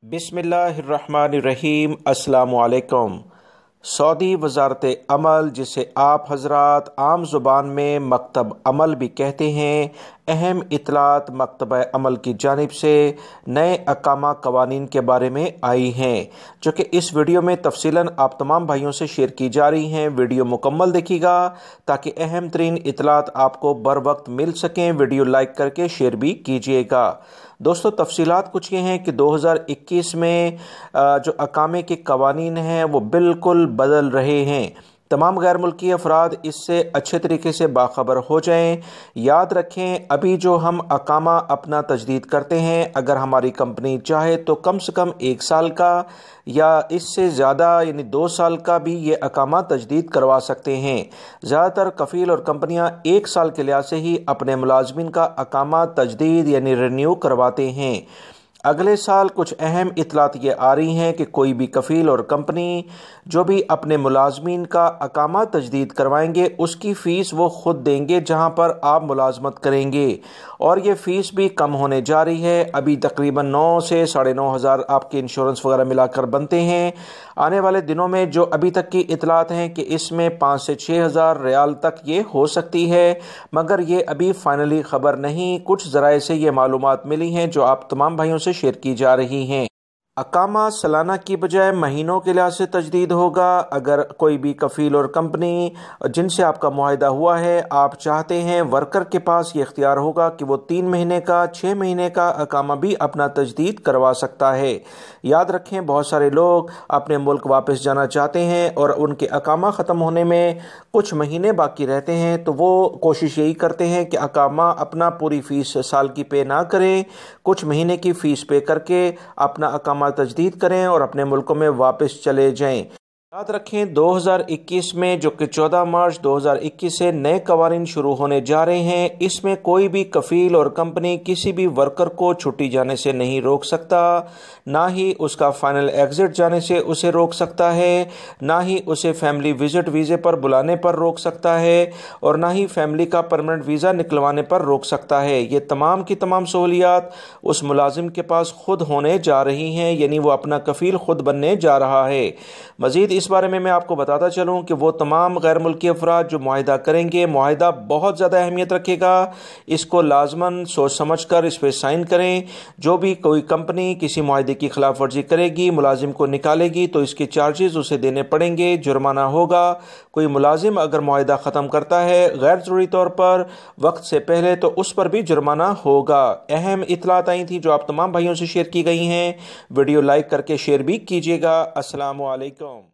بسم اللہ الرحمن الرحیم۔ السلام علیکم۔ سعودی وزارت عمل، جسے آپ حضرات عام زبان میں مکتب عمل بھی کہتے ہیں، اہم اطلاعات مکتبہ عمل کی جانب سے نئے اقامہ قوانین کے بارے میں آئی ہیں، جو کہ اس ویڈیو میں تفصیلاً آپ تمام بھائیوں سے شیئر کی جا رہی ہیں۔ ویڈیو مکمل دیکھیے گا تاکہ اہم ترین اطلاعات آپ کو بر وقت مل سکیں۔ ویڈیو لائک کر کے شیئر بھی کیجیے گا۔ دوستو، تفصیلات کچھ یہ ہیں کہ 2021 میں جو اقامے کے قوانین ہیں وہ بالکل بدل رہے ہیں۔ تمام غیر ملکی افراد اس سے اچھے طریقے سے باخبر ہو جائیں۔ یاد رکھیں، ابھی جو ہم اقامہ اپنا تجدید کرتے ہیں، اگر ہماری کمپنی چاہے تو کم سے کم 1 سال کا یا اس سے زیادہ یعنی 2 سال کا بھی یہ اقامہ تجدید کروا سکتے ہیں۔ زیادہ تر کفیل اور کمپنیاں 1 سال کے لحاظ سے ہی اپنے ملازمین کا اقامہ تجدید یعنی رینیو کرواتے ہیں۔ اگلے سال کچھ اہم اطلاعات یہ آ رہی ہیں کہ کوئی بھی کفیل اور کمپنی جو بھی اپنے ملازمین کا اقامہ تجدید کروائیں گے، اس کی فیس وہ خود دیں گے جہاں پر آپ ملازمت کریں گے، اور یہ فیس بھی کم ہونے جا رہی ہے۔ ابھی تقریباً 9 سے 9,500 آپ کے انشورنس وغیرہ ملا کر بنتے ہیں۔ آنے والے دنوں میں جو ابھی تک کی اطلاعات ہیں کہ اس میں 5 سے 6,000 ریال تک یہ ہو سکتی ہے، مگر یہ ابھی فائنلی خبر نہیں۔ کچھ ذرائع سے یہ معلومات ملی ہیں جو آپ تمام بھائیوں سے شیئر کی جا رہی ہیں۔ اقامہ سالانہ کی بجائے مہینوں کے لحاظ سے تجدید ہوگا۔ اگر کوئی بھی کفیل اور کمپنی جن سے آپ کا معاہدہ ہوا ہے، آپ چاہتے ہیں، ورکر کے پاس یہ اختیار ہوگا کہ وہ 3 مہینے کا، 6 مہینے کا اقامہ بھی اپنا تجدید کروا سکتا ہے۔ یاد رکھیں، بہت سارے لوگ اپنے ملک واپس جانا چاہتے ہیں اور ان کے اقامہ ختم ہونے میں کچھ مہینے باقی رہتے ہیں، تو وہ کوشش یہی کرتے ہیں کہ اقامہ اپنا پوری فیس سال کی پے نہ کریں، کچھ مہینے کی فیس پے کر کے اپنا اقامہ تجدید کریں اور اپنے ملکوں میں واپس چلے جائیں۔ یاد رکھیں، 2021 میں جو کہ 14 مارچ 2021 سے نئے قوانین شروع ہونے جا رہے ہیں، اس میں کوئی بھی کفیل اور کمپنی کسی بھی ورکر کو چھٹی جانے سے نہیں روک سکتا، نہ ہی اس کا فائنل ایگزٹ جانے سے اسے روک سکتا ہے، نہ ہی اسے فیملی وزٹ ویزے پر بلانے پر روک سکتا ہے، اور نہ ہی فیملی کا پرمننٹ ویزا نکلوانے پر روک سکتا ہے۔ یہ تمام کی تمام سہولیات اس ملازم کے پاس خود ہونے جا رہی ہیں، یعنی وہ اپنا کفیل خود بننے جا رہا ہے۔ مزید اس بارے میں آپ کو بتاتا چلوں کہ وہ تمام غیر ملکی افراد جو معاہدہ کریں گے، معاہدہ بہت زیادہ اہمیت رکھے گا، اس کو لازماً سوچ سمجھ کر اس پہ سائن کریں۔ جو بھی کوئی کمپنی کسی معاہدے کی خلاف ورزی کرے گی، ملازم کو نکالے گی، تو اس کے چارجز اسے دینے پڑیں گے، جرمانہ ہوگا۔ کوئی ملازم اگر معاہدہ ختم کرتا ہے غیر ضروری طور پر وقت سے پہلے، تو اس پر بھی جرمانہ ہوگا۔ اہم اطلاعات آئی تھیں جو آپ تمام بھائیوں سے شیئر کی گئی ہیں۔ ویڈیو لائک کر کے شیئر بھی کیجیے گا۔ السلام علیکم۔